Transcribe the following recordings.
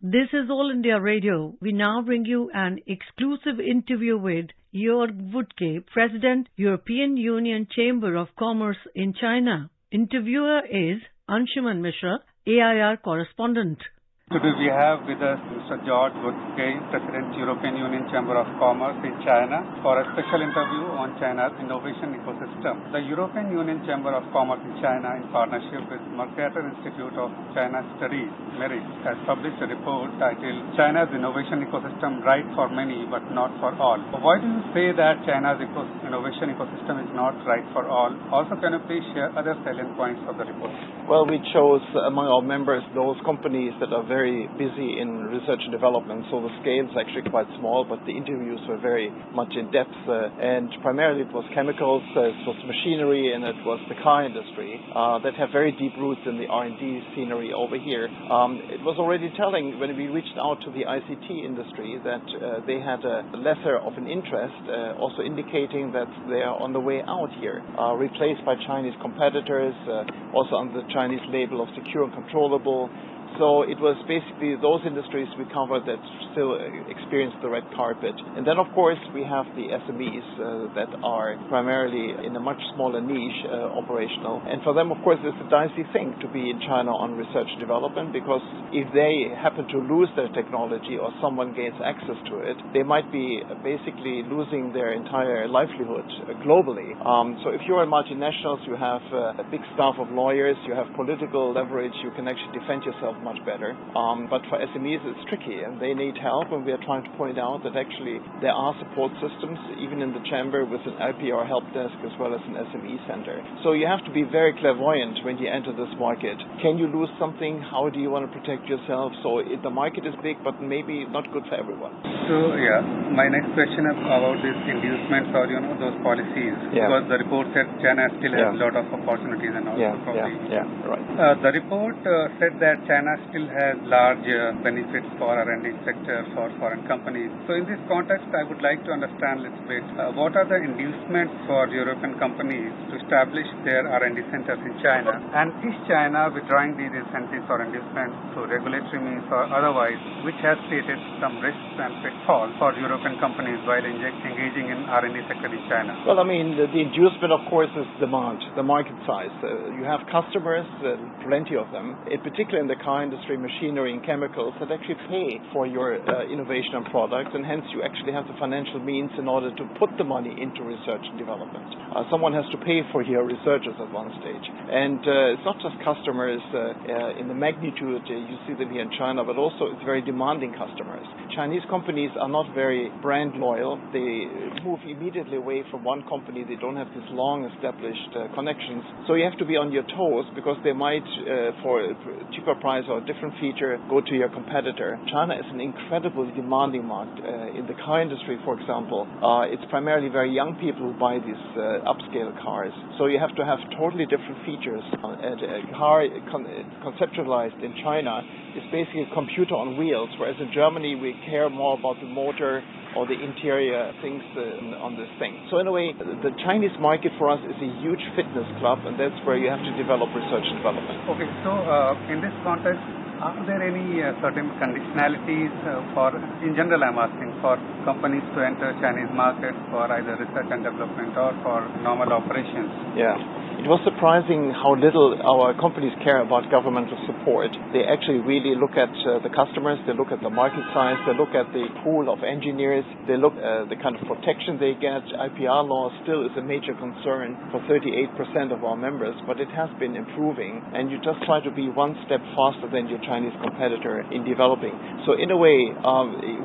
This is All India Radio. We now bring you an exclusive interview with Joerg Wuttke, President, European Union Chamber of Commerce in China. Interviewer is Anshuman Mishra, AIR correspondent. Today we have with us Mr. Joerg Wuttke, President, European Union Chamber of Commerce in China, for a special interview on China's innovation ecosystem. The European Union Chamber of Commerce in China, in partnership with Mercator Institute of China Studies, MERIT, has published a report titled China's Innovation Ecosystem Right for Many but Not for All. Why do you say that China's innovation ecosystem is not right for all? Also, can you please share other salient points of the report? Well, we chose among our members those companies that are very busy in research and development, so the scale is actually quite small, but the interviews were very much in depth, and primarily it was chemicals, it was machinery, and it was the car industry that have very deep roots in the R&D scenery over here. It was already telling when we reached out to the ICT industry that they had a lesser of an interest, also indicating that they are on the way out here, replaced by Chinese competitors, also under the Chinese label of secure and controllable. So it was basically those industries we covered that still experience the red carpet. And then, of course, we have the SMEs that are primarily in a much smaller niche operational. And for them, of course, it's a dicey thing to be in China on research and development, because if they happen to lose their technology or someone gains access to it, they might be basically losing their entire livelihood globally. So if you're a multinationals, you have a big staff of lawyers, you have political leverage, you can actually defend yourself much better. But for SMEs, it's tricky, and they need help, and we are trying to point out that actually there are support systems, even in the chamber, with an LPR help desk as well as an SME center. So you have to be very clairvoyant when you enter this market. Can you lose something? How do you want to protect yourself? So the market is big, but maybe not good for everyone. So, my next question is about these inducements or, those policies. Because the report said China still has a lot of opportunities and also right. The report said that China still has large benefits for R&D sector for foreign companies. So in this context, I would like to understand a little bit what are the inducements for European companies to establish their R&D centers in China, and is China withdrawing these incentives or inducements through regulatory means or otherwise, which has created some risks and pitfalls for European companies while engaging in R&D sector in China? Well, I mean, the inducement, of course, is demand, the market size. You have customers, plenty of them, in particular in the car industry, machinery and chemicals, that actually pay for your innovation and product, and hence you actually have the financial means in order to put the money into research and development. Someone has to pay for your researchers at one stage. And it's not just customers in the magnitude you see them here in China, but also it's very demanding customers. Chinese companies are not very brand loyal. They move immediately away from one company. They don't have this long established connections. So you have to be on your toes, because they might, for a cheaper price or a different feature, go to your competitor. China is an incredibly demanding market. In the car industry, for example, it's primarily very young people who buy these upscale cars. So you have to have totally different features. And a car conceptualized in China is basically a computer on wheels, whereas in Germany we care more about the motor or the interior things on this thing. So in a way, the Chinese market for us is a huge fitness club, and that's where you have to develop research and development. Okay, so in this context, are there any certain conditionalities in general I'm asking, for companies to enter Chinese markets for either research and development or for normal operations? It was surprising how little our companies care about governmental support. They actually really look at the customers, they look at the market size, they look at the pool of engineers, they look at the kind of protection they get. IPR law still is a major concern for 38% of our members, but it has been improving, and you just try to be one step faster than your Chinese competitor in developing. So in a way,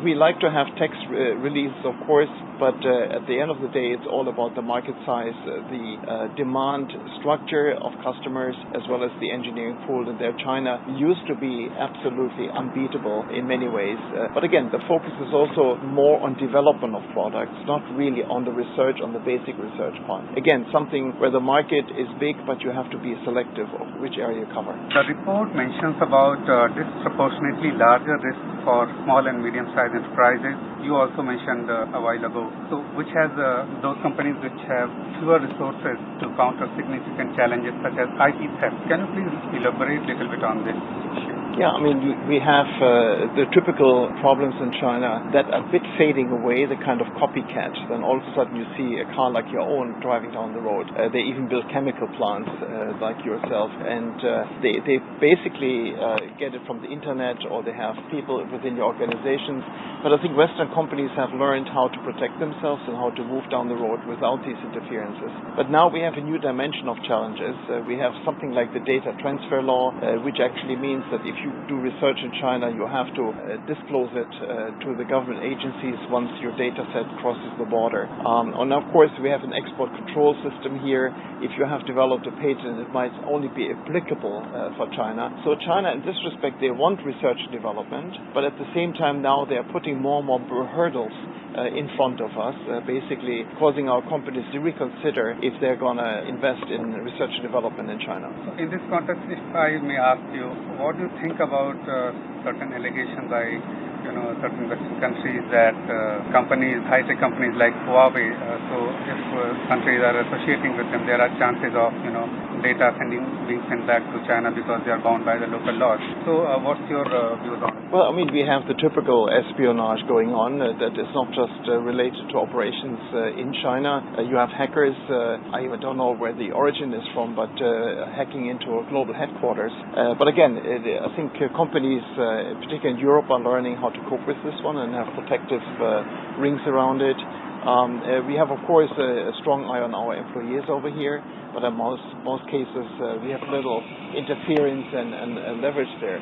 we like to have tax release, of course, but at the end of the day, it's all about the market size, the demand structure of customers, as well as the engineering pool. And there, China used to be absolutely unbeatable in many ways. But again, the focus is also more on development of products, not really on the research, on the basic research part. Again, something where the market is big, but you have to be selective of which area you cover. The report mentions about disproportionately larger risks for small and medium-sized enterprises. You also mentioned a while ago. So which has those companies which have fewer resources to counter significant challenges such as IT theft. Can you please elaborate a little bit on this? Yeah, I mean, we have the typical problems in China that are a bit fading away, the kind of copycat. Then all of a sudden you see a car like your own driving down the road. They even build chemical plants like yourself, and they basically get it from the internet, or they have people within your organizations. But I think Western companies have learned how to protect themselves and how to move down the road without these interferences. But now we have a new dimension of challenges. We have something like the data transfer law, which actually means that if you do research in China, you have to disclose it to the government agencies once your data set crosses the border. And of course, we have an export control system here. If you have developed a patent, it might only be applicable for China. So China, in this respect, they want research and development, but at the same time now they are putting more and more hurdles in front of us, basically causing our companies to reconsider if they're going to invest in research and development in China. So in this context, if I may ask you, what do you think about certain allegations by certain Western countries that companies, high-tech companies like Huawei, so if countries are associating with them, there are chances of data being sent back to China because they are bound by the local laws. So what's your views on it? Well, I mean, we have the typical espionage going on that is not just related to operations in China. You have hackers, I don't know where the origin is from, but hacking into a global headquarters. But again, I think companies, particularly in Europe, are learning how to cope with this one and have protective rings around it. We have, of course, a strong eye on our employees over here, but in most cases we have little interference and leverage there.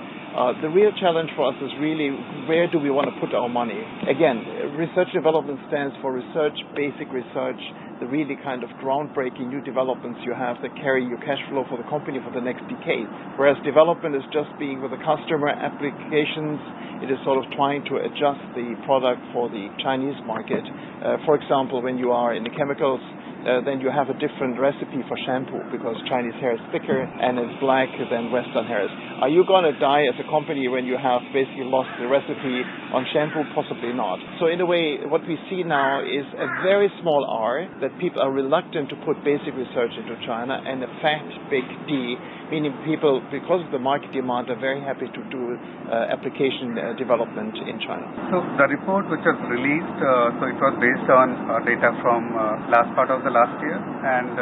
The real challenge for us is really, where do we want to put our money? Again, research development stands for research, basic research, the really kind of groundbreaking new developments you have that carry your cash flow for the company for the next decade. Whereas development is just being with the customer applications. It is sort of trying to adjust the product for the Chinese market. For example, when you are in the chemicals, then you have a different recipe for shampoo because Chinese hair is thicker and it's black than Western hair is. Are you going to die as a company when you have basically lost the recipe on shampoo? Possibly not. So in a way, what we see now is a very small R that people are reluctant to put basic research into China, and a fat big D, meaning people, because of the market demand, are very happy to do application development in China. So the report which was released, so it was based on data from last part of the last year and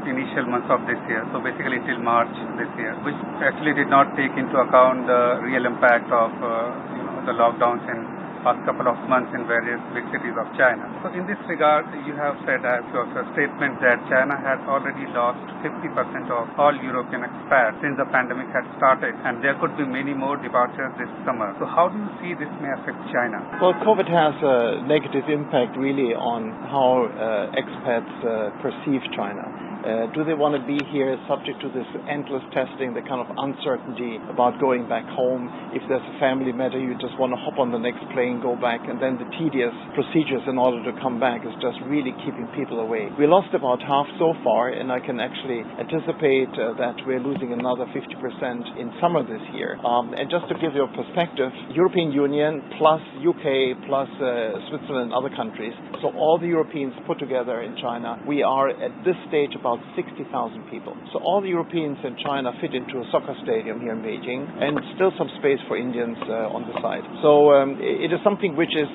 initial months of this year, so basically till March this year, which actually did not take into account the real impact of the lockdowns in past couple of months in various big cities of China. So in this regard, you have said, your statement that China has already lost 50% of all European expats since the pandemic had started, and there could be many more departures this summer. So how do you see this may affect China? Well, COVID has a negative impact really on how expats perceive China. Do they want to be here subject to this endless testing, the kind of uncertainty about going back home? If there's a family matter, you just want to hop on the next plane, go back, and then the tedious procedures in order to come back is just really keeping people away. We lost about half so far, and I can actually anticipate that we're losing another 50% in summer this year. And just to give you a perspective, European Union plus UK plus Switzerland and other countries, so all the Europeans put together in China, we are at this stage about 60,000 people. So all the Europeans in China fit into a soccer stadium here in Beijing, and still some space for Indians on the side. So it is something which is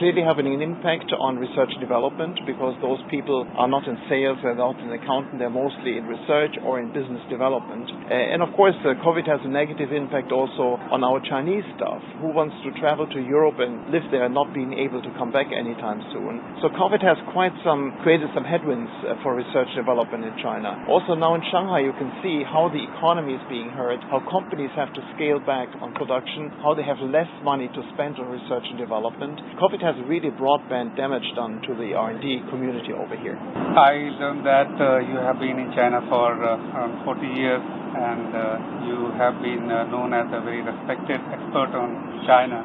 clearly having an impact on research and development, because those people are not in sales, they're not in accounting, they're mostly in research or in business development. And of course, COVID has a negative impact also on our Chinese staff, who wants to travel to Europe and live there, not being able to come back anytime soon. So COVID has created some headwinds for research and development in China. Also now in Shanghai, you can see how the economy is being hurt, how companies have to scale back on production, how they have less money to spend on research and development. COVID has really broadband damage done to the R&D community over here. I learned that you have been in China for around 40 years, and you have been known as a very respected expert on China.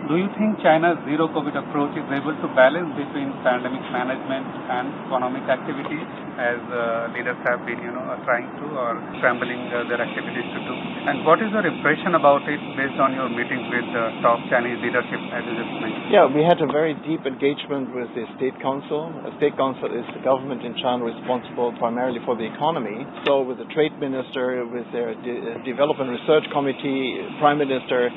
Do you think China's zero-COVID approach is able to balance between pandemic management and economic activity, as leaders have been, trying to or scrambling their activities to do? And what is your impression about it based on your meetings with the top Chinese leadership, as you just mentioned? Yeah, we had a very deep engagement with the State Council. The State Council is the government in China responsible primarily for the economy. So with the Trade Minister, with their Development Research Committee, Prime Minister,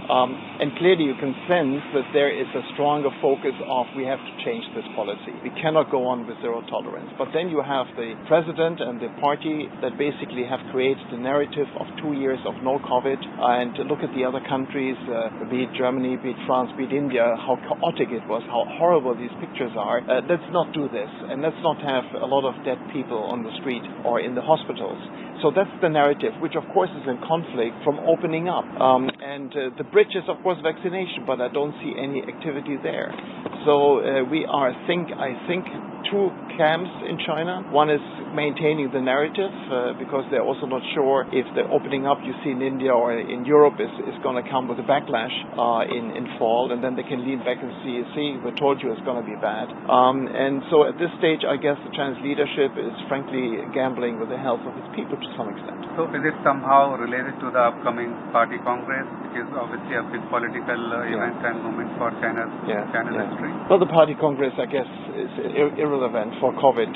and clearly you can sense that there is a stronger focus of we have to change this policy. We cannot go on with zero tolerance. But then you have the president and the party that basically have created the narrative of 2 years of no COVID, and look at the other countries, be it Germany, be it France, be it India, how chaotic it was, how horrible these pictures are. Let's not do this, and let's not have a lot of dead people on the street or in the hospitals. So that's the narrative, which of course is in conflict from opening up. And the bridge is of course vaccination, but I don't see any activity there. So we are, I think, two camps in China. One is maintaining the narrative because they're also not sure if the opening up you see in India or in Europe is going to come with a backlash in fall, and then they can lean back and see, we told you it's going to be bad. And so at this stage, I guess the Chinese leadership is frankly gambling with the health of its people to some extent. So is it somehow related to the upcoming Party Congress, which is obviously a big political event and moment for China's history? Well, the Party Congress, I guess, is irrelevant for COVID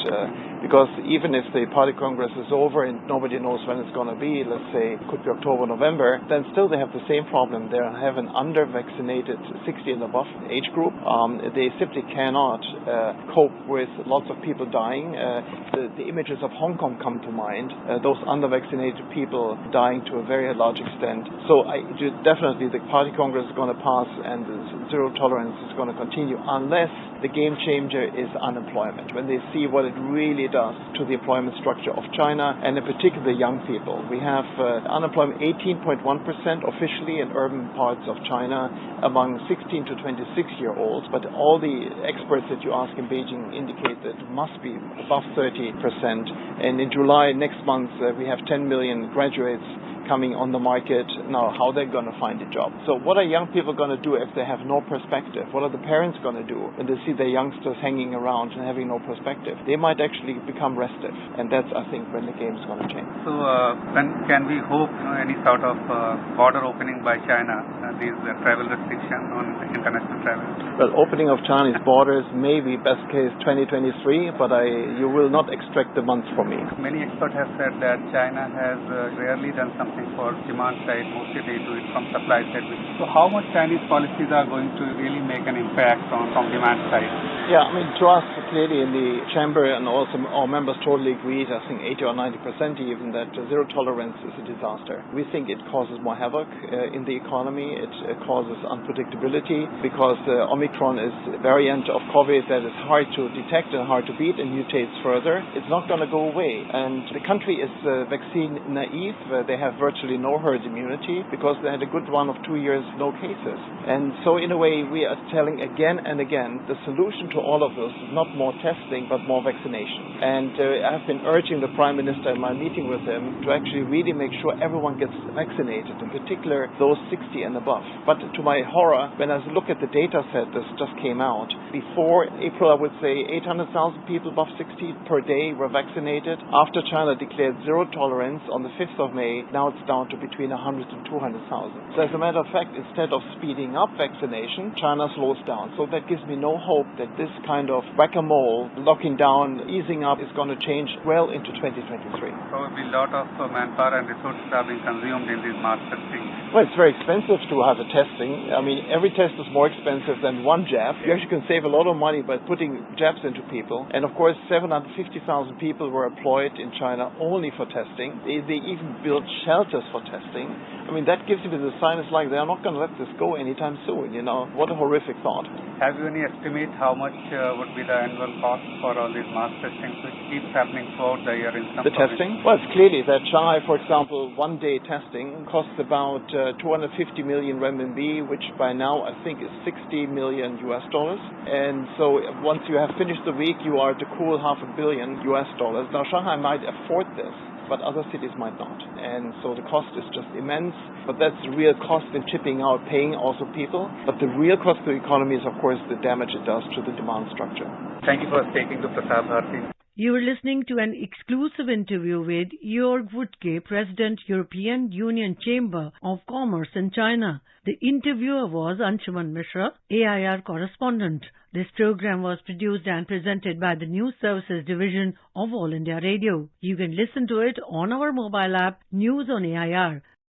because even if the Party Congress is over and nobody knows when it's going to be, let's say it could be October, November, then still they have the same problem. They have an under-vaccinated 60 and above age group. They simply cannot cope with lots of people dying. The images of Hong Kong come to mind, those under-vaccinated people dying to a very large extent. So definitely the Party Congress is going to pass and the zero tolerance is going to continue unless the game changer is unemployment. When they see what it really does to the employment structure of China and in particular young people. We have unemployment 18.1% officially in urban parts of China among 16 to 26-year-olds, but all the experts that you ask in Beijing indicate that it must be above 30%. And in July next month we have 10 million graduates coming on the market. Now, how they're going to find a job. So what are young people going to do if they have no perspective? What are the parents going to do when they see their youngsters hanging around and having no perspective? They might actually become restive, and that's, I think, when the game is going to change. So when can we hope any sort of border opening by China, these travel restrictions on international travel? Well, opening of Chinese borders may be best case 2023, but you will not extract the months from me. Many experts have said that China has rarely done something for demand side, mostly they do it from supply side. So how much Chinese policies are going to really make an impact from demand side? Yeah, I mean, to us, clearly in the chamber and also our members totally agreed, I think 80 or 90% even, that zero tolerance is a disaster. We think it causes more havoc in the economy. It causes unpredictability because Omicron is a variant of COVID that is hard to detect and hard to beat and mutates further. It's not going to go away. And the country is vaccine naive. They have virtually no herd immunity because they had a good run of 2 years, no cases. And so in a way, we are telling again and again, the solution to all of this is not more testing, but more vaccination. And I have been urging the Prime Minister in my meeting with him to actually really make sure everyone gets vaccinated, in particular those 60 and above. But to my horror, when I look at the data set that just came out, before April, I would say 800,000 people above 60 per day were vaccinated. After China declared zero tolerance on the 5th of May, now it's down to between 100 and 200,000. So as a matter of fact, instead of speeding up vaccination, China slows down. So that gives me no hope that this kind of whack-a-mole, locking down, easing up, is going to change well into 2023. Probably a lot of manpower and resources are being consumed in this mass testing. Well, it's very expensive to have a testing. I mean, every test is more expensive than one jab. You actually can save a lot of money by putting jabs into people. And of course, 750,000 people were employed in China only for testing. They even built shelters for testing. I mean, that gives me the sign it's like they're not going to let this go anytime soon, you know. What a horrific thought. Have you any estimate how much would be the annual cost for all these mass testings which keeps happening throughout the year in some The testing? Well, it's clearly that Shanghai, for example, one-day testing costs about 250 million renminbi, which by now I think is $60 million. And so once you have finished the week, you are at a cool $500 million. Now, Shanghai might afford this, but other cities might not. And so the cost is just immense, but that's the real cost in chipping out, paying also people. But the real cost to the economy is, of course, the damage it does to the demand structure. Thank you for speaking to Prasad Bharti. You were listening to an exclusive interview with Joerg Wuttke, President, European Union Chamber of Commerce in China. The interviewer was Anshuman Mishra, AIR correspondent. This program was produced and presented by the News Services Division of All India Radio. You can listen to it on our mobile app, News on AIR.